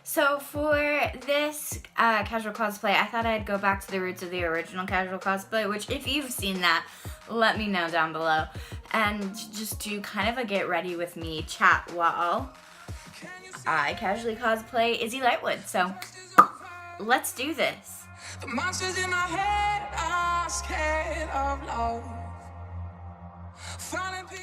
So for this casual cosplay, I thought I'd go back to the roots of the original casual cosplay, which if you've seen that, let me know down below. And just do kind of a get ready with me chat while I casually cosplay Izzy Lightwood. So let's do this. The monsters in my head are scared of love.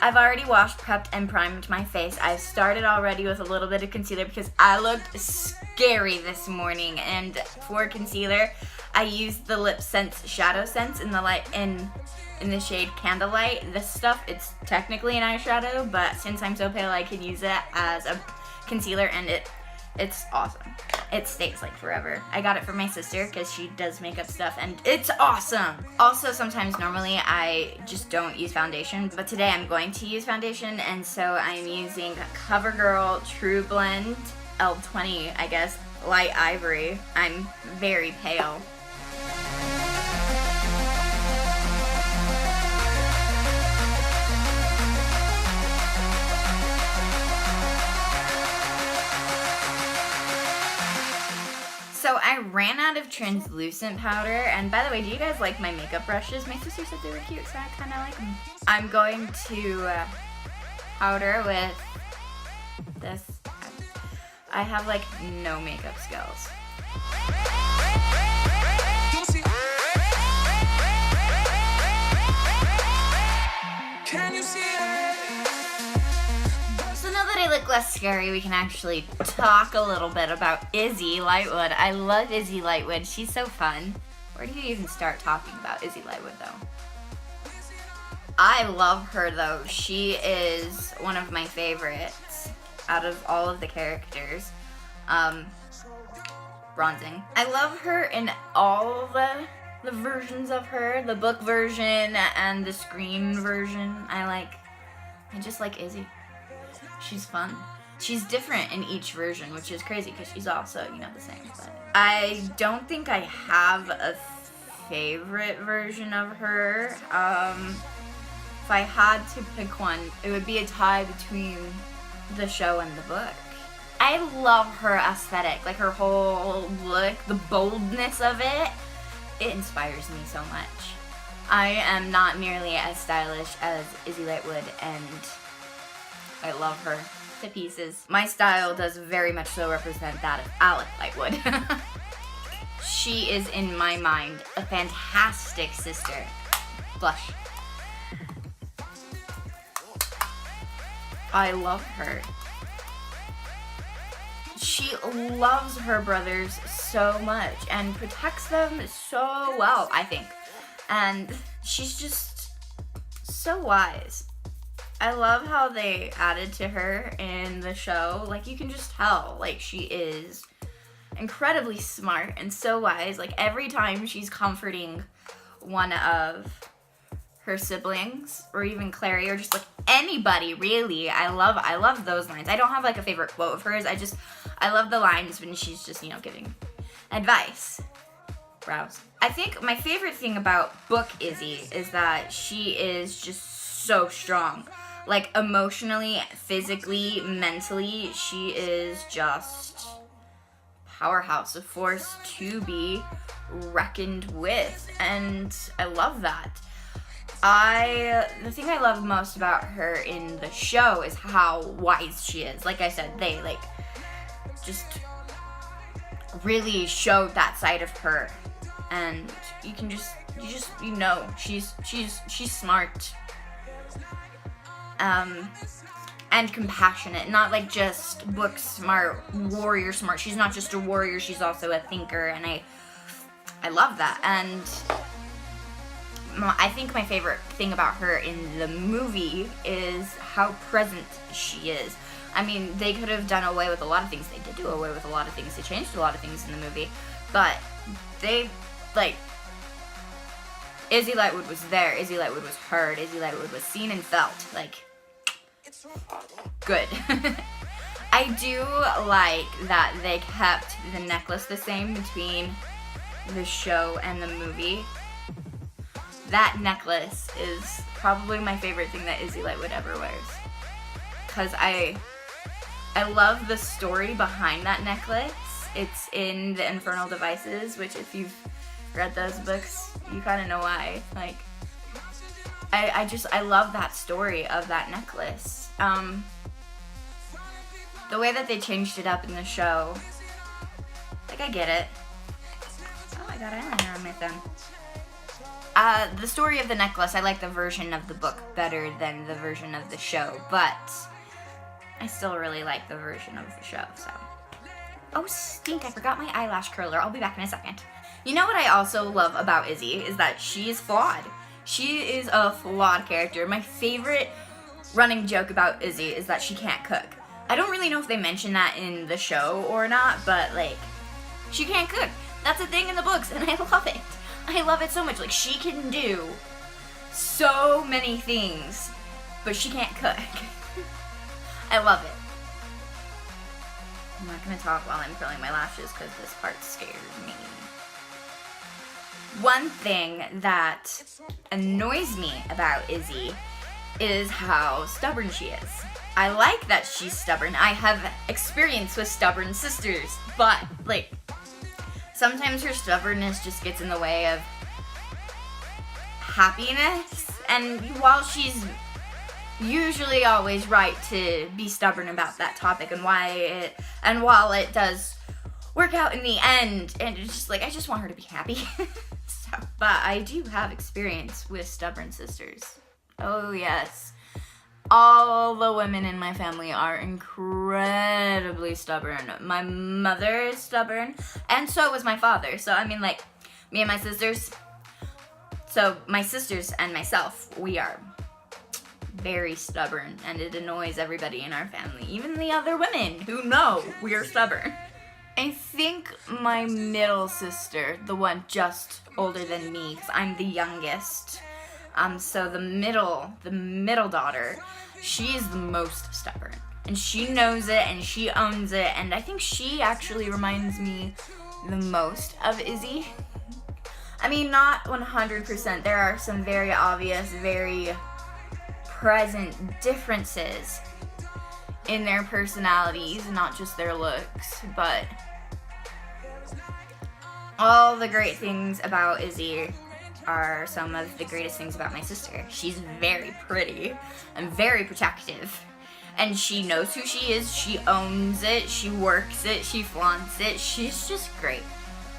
I've already washed, prepped, and primed my face. I started already with a little bit of concealer because I looked scary this morning. And for concealer, I used the Lip Sense Shadow Sense in the light in the shade Candlelight. This stuff, it's technically an eyeshadow, but since I'm so pale, I can use it as a concealer, and it's awesome. It stays like forever. I got it from my sister because she does makeup stuff, and it's awesome. Also, sometimes normally I just don't use foundation, but today I'm going to use foundation, and so I'm using CoverGirl True Blend L20, I guess, Light Ivory. I'm very pale. So I ran out of translucent powder, and by the way, do you guys like my makeup brushes? My sister said they were cute, so I kind of like them. I'm going to powder with this. I have like no makeup skills. Can you see it? So now that I look less scary, we can actually talk a little bit about Izzy Lightwood. I love Izzy Lightwood. She's so fun. Where do you even start talking about Izzy Lightwood, though? I love her, though. She is one of my favorites out of all of the characters. Bronzing. I love her in all the versions of her. The book version and the screen version. I just like Izzy. She's fun. She's different in each version, which is crazy because she's also, the same. But I don't think I have a favorite version of her. If I had to pick one, it would be a tie between the show and the book. I love her aesthetic, like her whole look, the boldness of it. It inspires me so much. I am not nearly as stylish as Izzy Lightwood, and I love her to pieces. My style does very much so represent that of Alec Lightwood. She is, in my mind, a fantastic sister. Blush. I love her. She loves her brothers so much and protects them so well, I think. And she's just so wise. I love how they added to her in the show. Like, you can just tell, like, she is incredibly smart and so wise. Like, every time she's comforting one of her siblings, or even Clary, or just, like, anybody, really. I love those lines. I don't have, like, a favorite quote of hers. I love the lines when she's just, giving advice. Brows. I think my favorite thing about Book Izzy is that she is just so strong. Like, emotionally, physically, mentally, she is just powerhouse, a force to be reckoned with, and I love that. The thing I love most about her in the show is how wise she is. Like I said, they, just really showed that side of her, and she's smart. And compassionate, not like just book smart, warrior smart. She's not just a warrior, she's also a thinker, and I love that. And I think my favorite thing about her in the movie is how present she is. I mean, they could have done away with a lot of things. They did do away with a lot of things. They changed a lot of things in the movie, but Izzy Lightwood was there. Izzy Lightwood was heard. Izzy Lightwood was seen and felt. Good. I do like that they kept the necklace the same between the show and the movie. That necklace is probably my favorite thing that Izzy Lightwood ever wears. Because I love the story behind that necklace. It's in the Infernal Devices, which if you've read those books, you kind of know why. Like, I love that story of that necklace. The way that they changed it up in the show, like, I get it. Oh, I got eyeliner on my thumb. The story of the necklace, I like the version of the book better than the version of the show, but I still really like the version of the show, so. Oh, stink, I forgot my eyelash curler. I'll be back in a second. You know what I also love about Izzy is that she is flawed. She is a flawed character. My favorite running joke about Izzy is that she can't cook. I don't really know if they mention that in the show or not, but, like, she can't cook. That's a thing in the books, and I love it. I love it so much. Like, she can do so many things, but she can't cook. I love it. I'm not gonna talk while I'm curling my lashes because this part scares me. One thing that annoys me about Izzy is how stubborn she is. I like that she's stubborn. I have experience with stubborn sisters, but, like, sometimes her stubbornness just gets in the way of happiness, and while she's usually always right to be stubborn about that topic and while it does work out in the end, and it's just like, I just want her to be happy. But I do have experience with stubborn sisters. Oh yes. All the women in my family are incredibly stubborn. My mother is stubborn, and so was my father. So, I mean, like, me and my sisters, so my sisters and myself, we are very stubborn, and it annoys everybody in our family, even the other women who know we are stubborn. I think my middle sister, the one just older than me, because I'm the youngest, so the middle daughter, she is the most stubborn. And she knows it, and she owns it, and I think she actually reminds me the most of Izzy. I mean, not 100%. There are some very obvious, very present differences in their personalities, not just their looks, but all the great things about Izzy are some of the greatest things about my sister. She's very pretty and very protective, and she knows who she is, she owns it, she works it, she flaunts it. She's just great.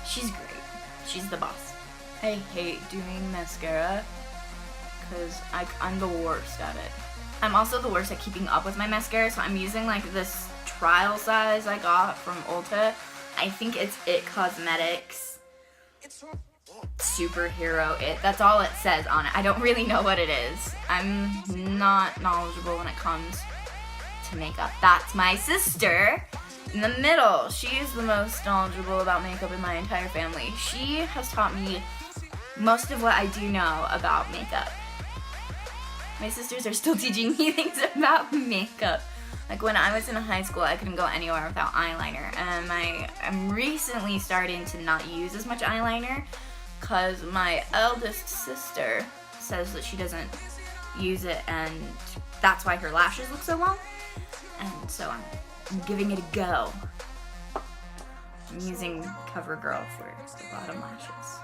She's great. She's the boss. I hate doing mascara because I'm the worst at it. I'm also the worst at keeping up with my mascara, so I'm using like this trial size I got from Ulta. I think it's It Cosmetics Superhero It. That's all it says on it. I don't really know what it is. I'm not knowledgeable when it comes to makeup. That's my sister in the middle. She is the most knowledgeable about makeup in my entire family. She has taught me most of what I do know about makeup. My sisters are still teaching me things about makeup. Like when I was in high school, I couldn't go anywhere without eyeliner, and I'm recently starting to not use as much eyeliner because my eldest sister says that she doesn't use it, and that's why her lashes look so long. And so I'm giving it a go. I'm using CoverGirl for the bottom lashes.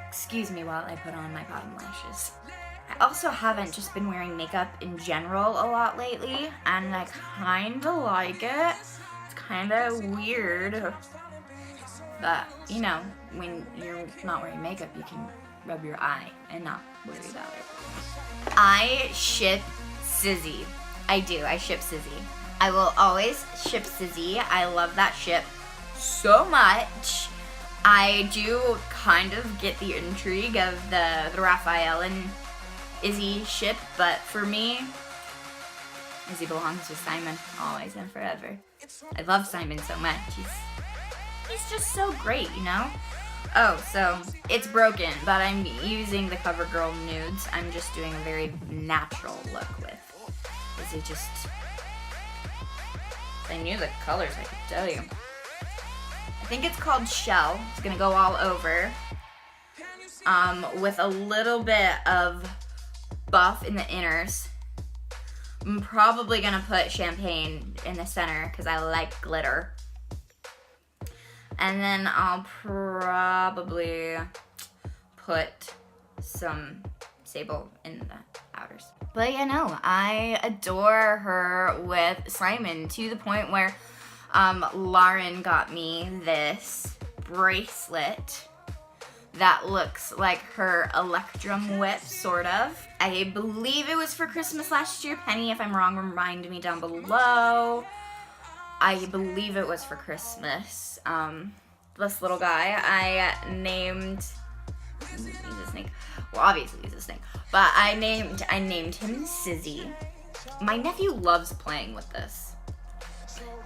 Excuse me while I put on my bottom lashes. I also haven't just been wearing makeup in general a lot lately, and I kinda like it. It's kinda weird. But, you know, when you're not wearing makeup, you can rub your eye and not worry about it. I ship Sizzy. I do, I ship Sizzy. I will always ship Sizzy. I love that ship so much. I do kind of get the intrigue of the Raphael and Izzy ship, but for me, Izzy belongs with Simon, always and forever. I love Simon so much. He's just so great, you know? Oh, so it's broken, but I'm using the CoverGirl nudes. I'm just doing a very natural look with Izzy. Just, if I knew the colors, I could tell you. I think it's called Shell. It's gonna go all over, with a little bit of buff in the inners. I'm probably gonna put champagne in the center because I like glitter. And then I'll probably put some sable in the outers. But yeah, no, I adore her with Simon to the point where Lauren got me this bracelet that looks like her Electrum whip, sort of. I believe it was for Christmas last year. Penny, if I'm wrong, remind me down below. I believe it was for Christmas. This little guy, I named, he's a snake. Well, obviously he's a snake, but I named him Sizzy. My nephew loves playing with this.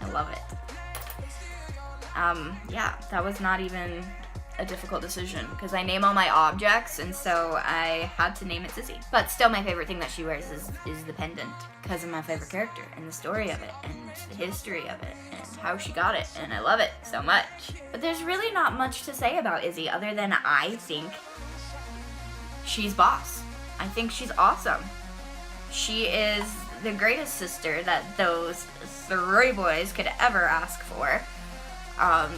I love it. Yeah, that was not even a difficult decision because I name all my objects, and so I had to name it Izzy. But still, my favorite thing that she wears is the pendant because of my favorite character and the story of it and the history of it and how she got it, and I love it so much. But there's really not much to say about Izzy other than I think she's boss. I think she's awesome. She is the greatest sister that those 3 boys could ever ask for. I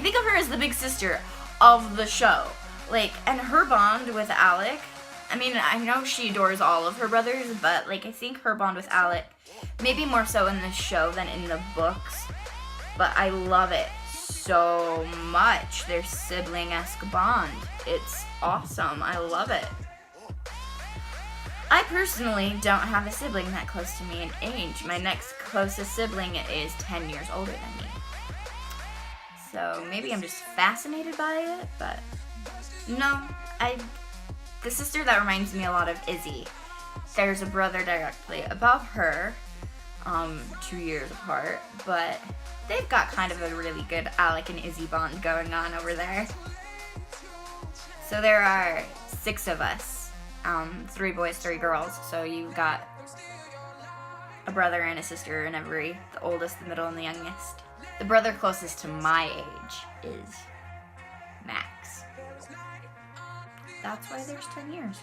think of her as the big sister of the show. Like, and her bond with Alec, I mean, I know she adores all of her brothers, but like, I think her bond with Alec, maybe more so in the show than in the books, but I love it so much. Their sibling-esque bond. It's awesome. I love it. I personally don't have a sibling that close to me in age. My next closest sibling is 10 years older than me. So maybe I'm just fascinated by it, but no, the sister that reminds me a lot of Izzy. There's a brother directly above her, 2 years apart, but they've got kind of a really good Alec and Izzy bond going on over there. So there are 6 of us, 3 boys, 3 girls, so you've got a brother and a sister in every, the oldest, the middle, and the youngest. The brother closest to my age is Max. That's why there's 10 years.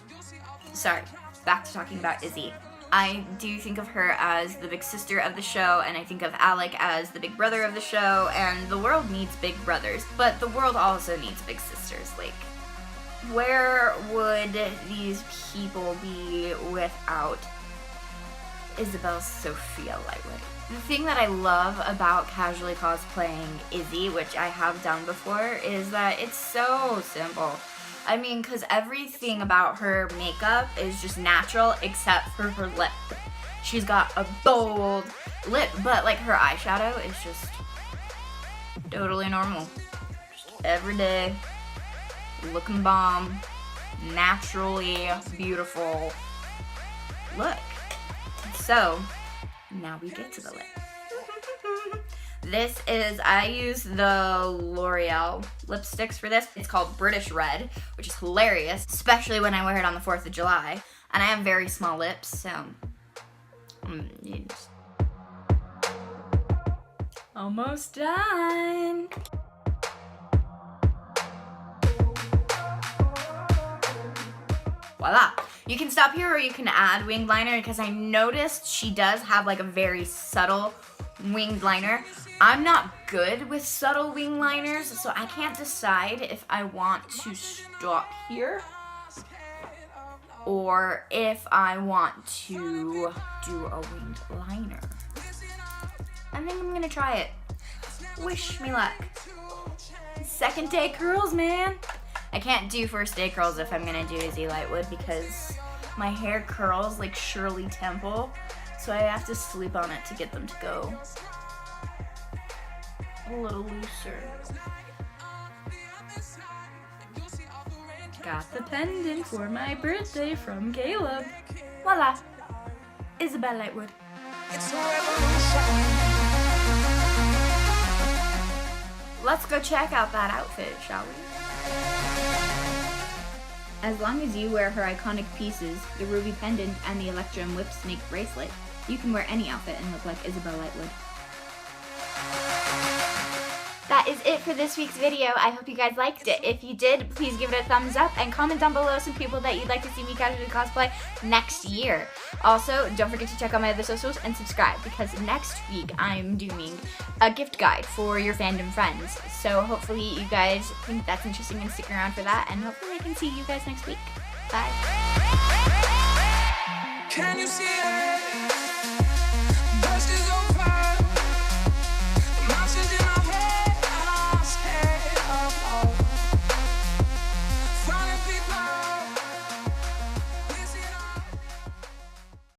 Sorry, back to talking about Izzy. I do think of her as the big sister of the show, and I think of Alec as the big brother of the show, and the world needs big brothers, but the world also needs big sisters. Like, where would these people be without Isabelle Sophia Lightwood? The thing that I love about casually cosplaying Izzy, which I have done before, is that it's so simple. I mean, because everything about her makeup is just natural except for her lip. She's got a bold lip, but like her eyeshadow is just totally normal. Just everyday, looking bomb, naturally beautiful look. So, now we get to the lip. This is, I use the L'Oreal lipsticks for this. It's called British Red, which is hilarious, especially when I wear it on the 4th of July. And I have very small lips, so almost done. Voila. You can stop here or you can add winged liner because I noticed she does have like a very subtle winged liner. I'm not good with subtle wing liners, so I can't decide if I want to stop here or if I want to do a winged liner. I think I'm gonna try it. Wish me luck. Second day curls, man. I can't do first day curls if I'm gonna do Izzy Lightwood because my hair curls like Shirley Temple, so I have to sleep on it to get them to go a little looser. Got the pendant for my birthday from Caleb. Voila, Isabelle Lightwood. It's a revolution. Let's go check out that outfit, shall we? As long as you wear her iconic pieces, the ruby pendant and the Electrum whip snake bracelet, you can wear any outfit and look like Isabelle Lightwood. that is it for this week's video. I hope you guys liked it. If you did, please give it a thumbs up and comment down below some people that you'd like to see me casually cosplay next year. Also, don't forget to check out my other socials and subscribe, because next week I'm doing a gift guide for your fandom friends. So hopefully you guys think that's interesting and stick around for that, and hopefully I can see you guys next week. Bye.